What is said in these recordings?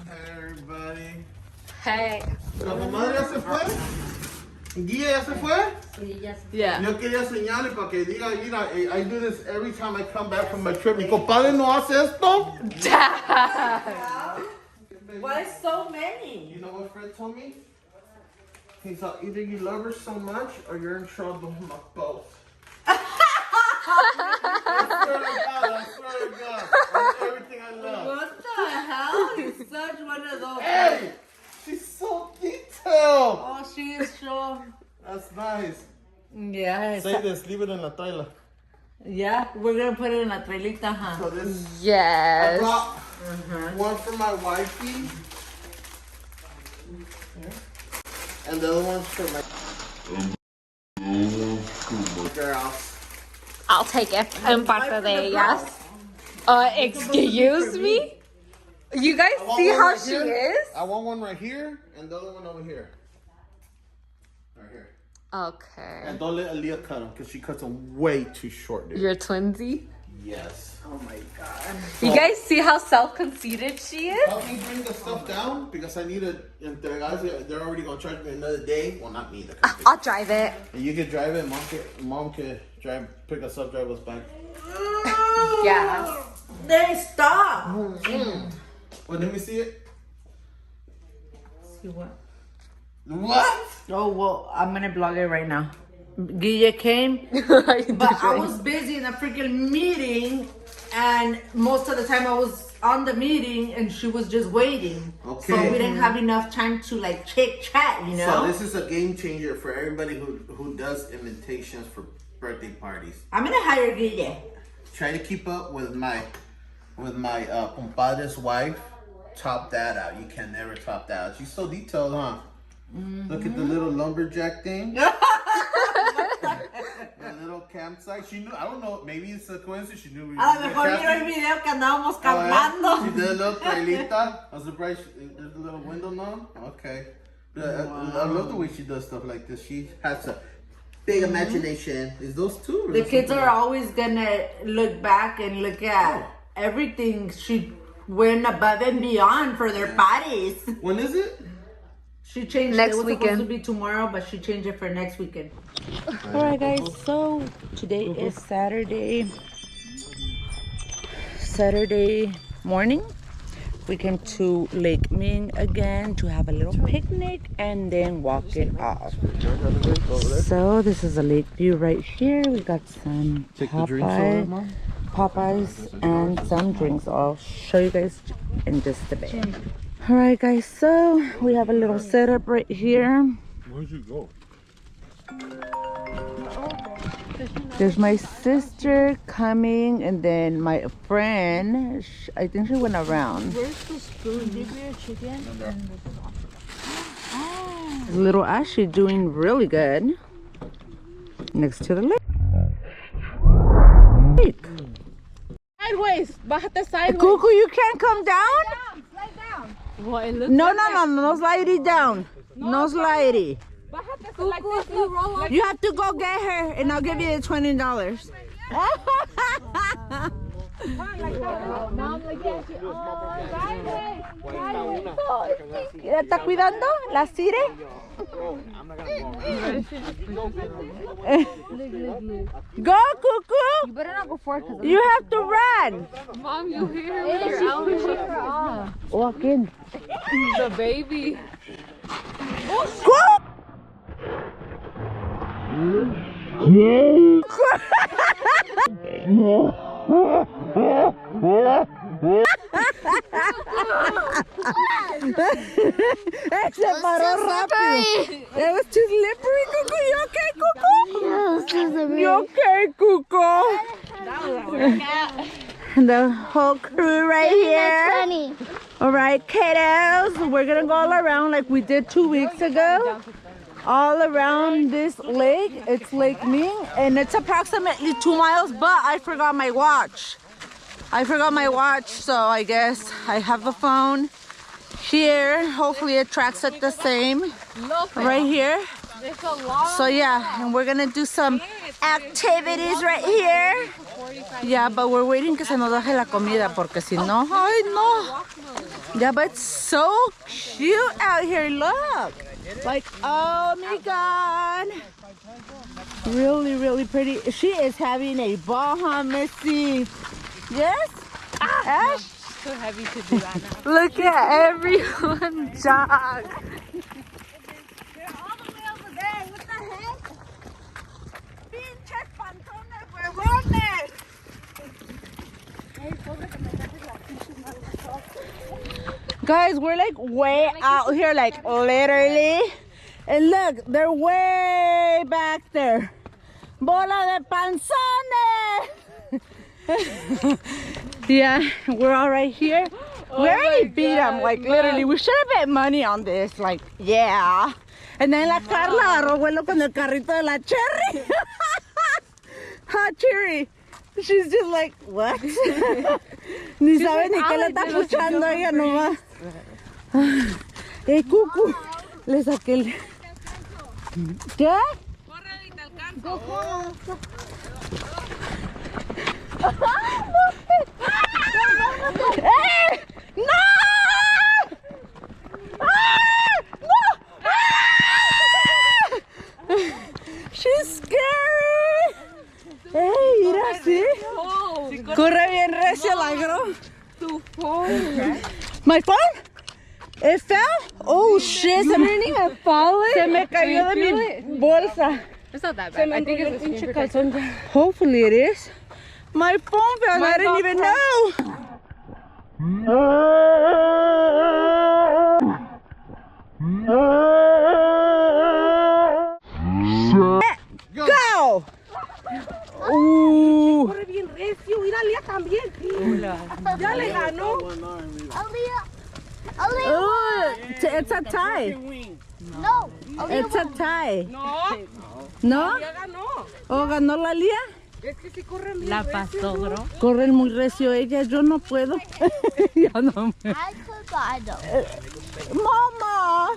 Hey everybody. Hey. ¿La mamá ya se fue? ¿Guía ya se fue? Yeah. Yo quería enseñarle para que diga, you know, I do this every time I come back from my trip. Mi compadre no hace esto. Why so many? You know what Fred told me? He's like, either you love her so much or you're in trouble. I'm like, both. I swear to God. That's everything I love. What the hell? He's such one of those. Hey! She's so detailed. Oh, she is sure. That's nice. Yeah. Say this, leave it in la trailer. Yeah, we're gonna put it in la trailita, huh? So this, I Yes. brought one for my wifey. And the other one's for my girls. I'll take it. En parte de ellas. Excuse me? You guys see how she is? I want one right here and the other one over here. Right here. Okay. And don't let Aliyah cut them because she cuts them way too short, dude. You're twinsy? Yes. Oh my God. You guys see how self-conceited she is? Help me bring the stuff down because I need to. And the guys, they're already gonna charge me another day. Well, not me. The company. I'll drive it. And you can drive it. Mom can drive, pick us up, drive us back. Yeah. They stop. Well, let me see it. See what? What? Oh well, I'm gonna blog it right now. Guille came, but I was busy in a freaking meeting, and most of the time I was on the meeting, and she was just waiting. Okay. So we didn't have enough time to like chit chat, you know. So this is a game changer for everybody who does invitations for birthday parties. I'm gonna hire Guille. Try to keep up with my compadre's wife. Top that out. You can never top that out. She's so detailed, huh? Look at the little lumberjack thing. The little campsite. She knew. I don't know. Maybe it's a coincidence. She knew we were A lo mejor vio el video que andábamos campando. She did a little trailita. I'm surprised there's a little window now. Okay. I love the way she does stuff like this. She has a big imagination. Is those two? The kids are always gonna look back and look at everything she went above and beyond for their parties. When is it? She changed Next it. It was weekend. supposed to be tomorrow, but she changed it for next weekend. Alright guys, so today is Saturday morning. We came to Lake Ming again to have a little picnic and then walk it off. So this is a lake view right here. We got some Popeyes and some drinks. I'll show you guys in just a bit. Alright guys, so we have a little setup right here. Where'd you go? There's my sister coming, and then my friend. I think she went around. Where's the spoon? Give me a chicken. Little Ashley doing really good next to the lake. Sideways. Bájate sideways. Cuckoo, you can't come down? Slide down. Well, it looks No slidey down. No slidey. Bájate so like this. You roll up. You have to go get her, and I'll give you the $20. Mom, like that. Sideways. ¿Está cuidando la Sire? Go, Cuckoo! You better not go forward. You have to run. Mom, you hear her with her out. Shake her off. Walk in. The baby. Go! Se paró rápido. It was too slippery, Cuckoo. You okay, Cuckoo? You okay, Cuckoo? And the whole crew right here. All right, kiddos. We're gonna go all around like we did 2 weeks ago. All around this lake. It's Lake Ming, and it's approximately 2 miles, but I forgot my watch. So I guess I have the phone here. Hopefully it tracks it the same right here. So yeah, and we're gonna do some activities right here. Yeah, but we're waiting que se nos baje la comida porque si no, ay no. Yeah, but it's so cute out here. Look, like oh my god, really, really pretty. She is having a ball, huh, Missy? Yes, Ash. So heavy to do that now. Look at everyone jog. They're all the way over there. What the heck? Pinches pantones huevones. Guys, we're like way out here, like literally. And look, they're way back there. Bola de panzones. Yeah, we're all right here. We already beat them, like literally. We should have bet money on this, like, yeah. And then la Carla agarró vuelo con el carrito de la Cherry. Hot Cherry. She's just like, what? Ni sabe ni qué le está puchando ella nomás. Cucu, le saqué el... ¿Qué? ¡Eh! ¡No! ¡Ah! ¡No! ¡Ah! She's scary. ¡Ey, mira así! Corre bien recio la gro. Tu phone. My phone? It fell? Oh shit! Se me cayó de mi bolsa. It's not that bad. I think it's a screen protector. Hopefully it is. My phone fell. I didn't even know. Go! Corre bien recio. Mira, Aliyah también. Ya le ganó. Oh, it's a tie. No. It's a tie. No. ¿No? Ya ganó. ¿O ganó la Aliyah? Es que si corren bien La recio. pasó, bro. Corren muy recio ella, yo no puedo. Ya no me... I could buy them. Mama!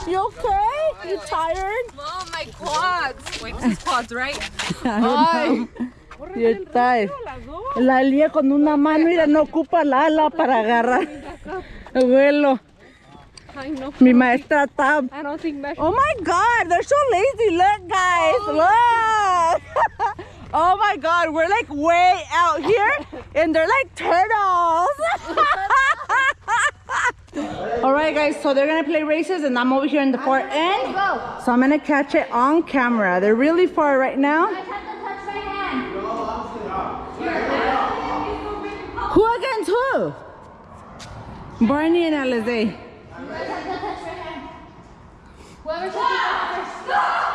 You okay? You tired? Mom, my quads. Wait, this is quads, right? Ay, you're tired. Las dos. La Aliyah con una mano y no ocupa la ala para agarrar el vuelo. I know. Mi maestra está... I don't think measure. Oh my god, they're so lazy. Look, guys, look. Oh my god, we're like way out here and they're like turtles. All right, guys, so they're gonna play races and I'm over here in the far end. So I'm gonna catch it on camera. They're really far right now. Who against who? Barney and Alizé. Whoever touches first.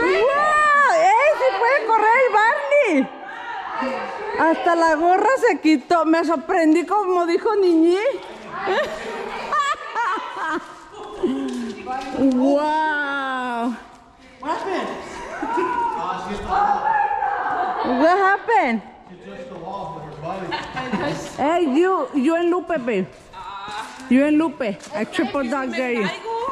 ¡Wow! ¡Ey, sí puede correr el Barney! Hasta la gorra se quitó. Me sorprendí como dijo Niñi. ¡Wow! What happened? What happened? She touched the wall with her body. Hey, you and Lupe, babe. You and Lupe. I triple dog dare you.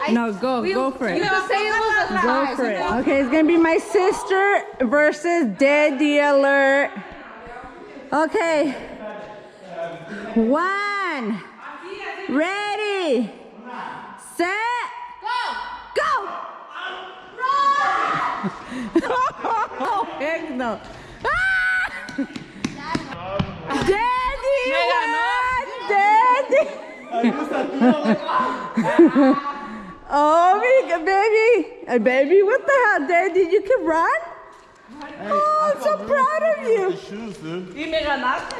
No, go for it. You say it was a Go for it. Okay, it's gonna be my sister versus Daddy Alert. Okay. 1. Ready. Set. Go. Oh, heck no. Ah! Daddy! Daddy! Oh, baby! Baby, what the hell, Daddy? You can run? Oh, I'm so proud of you. Shoes, dude. Y me ganaste.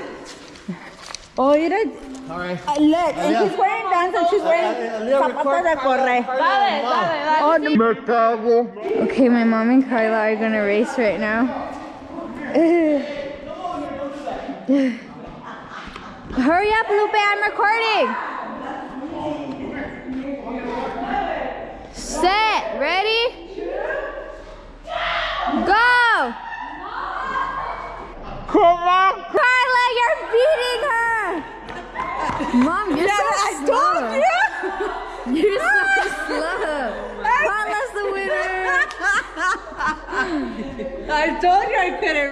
Oh, mira. All right. Look, and she's wearing dance and she's wearing zapatos de correr. Oh, no. Me cago. Okay, my mom and Carla are gonna race right now. Hurry up, Lupe, I'm recording. Set, ready? Go! Come on. Carla, you're beating her! Mom, you're so slow. I told you. You're so slow. I told you I couldn't.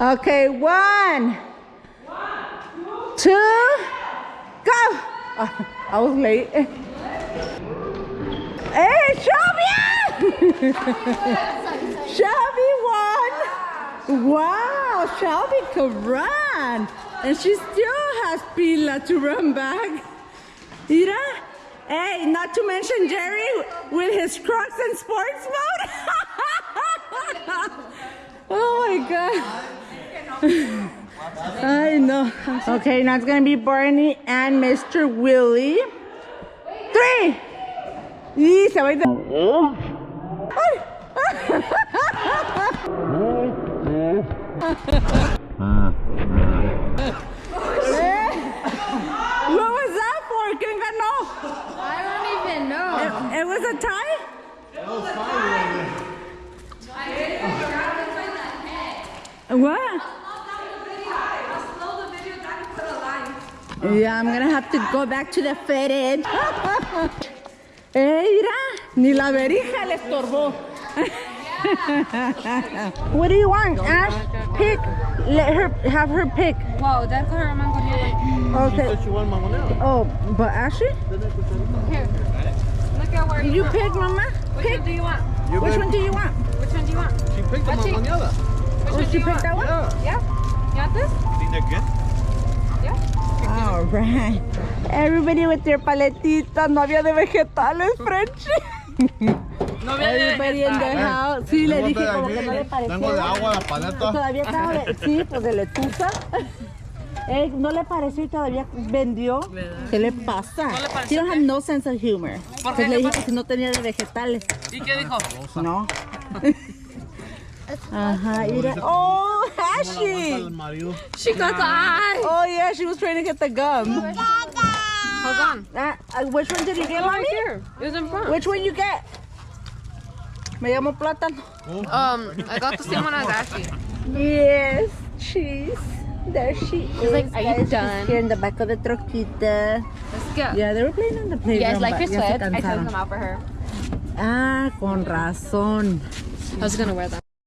Okay, 1, 2, go. I was late. Hey, Shelby! Shelby won. Wow, Shelby could run. And she still has pila to run back. Mira. Hey, not to mention Jerry with his Crocs in sports mode. Oh my God. I know. Okay, now it's gonna be Barney and Mr. Willy. 3. Y se va a ir de... ¡Ay! What was that for? ¿Quién ganó? I don't even know. It was a tie? What? Yeah, I'm gonna have to go back to the fitted. Mira, ni la verija le estorbó. What do you want, Ash? Pick. Let her have her pick. Wow, that's her mango. Okay. Oh, but Ashley? Here. Look at where You pick, Mama. Which Pick. one do you want? Which one do you want? Which one do you want? She picked the mangoneada. Which Oh, one do she you picked want? that one? Yeah? You want this? Think they're good? Yeah? All right. Everybody with their paletitas. No había de vegetales, Frenchie. Everybody in the house. Sí, le dije como que no le parecía. Tengo de agua la paleta. Todavía estaba de... Sí, pues de lechuza. No le pareció y todavía vendió. ¿Qué le pasa? She don't have no sense of humor. Entonces le dije que si no tenía de vegetales. ¿Y qué dijo? No. Ajá, mira. Oh, Ashley. She got the eye. Oh, yeah, she was trying to get the gum. Hold on. Which one did you get, Mommy? Here. It was in front. Which one you get? Me llamo plátano. I got the same one as Ashley. Yes, cheese. There she is. like, are you guys. She's done? here in the back of the troquita. Let's go. Yeah, they were playing on the You playground. guys like but your ya se sleds? I took cansaron. them out for her. Ah, con razón. I was gonna wear them.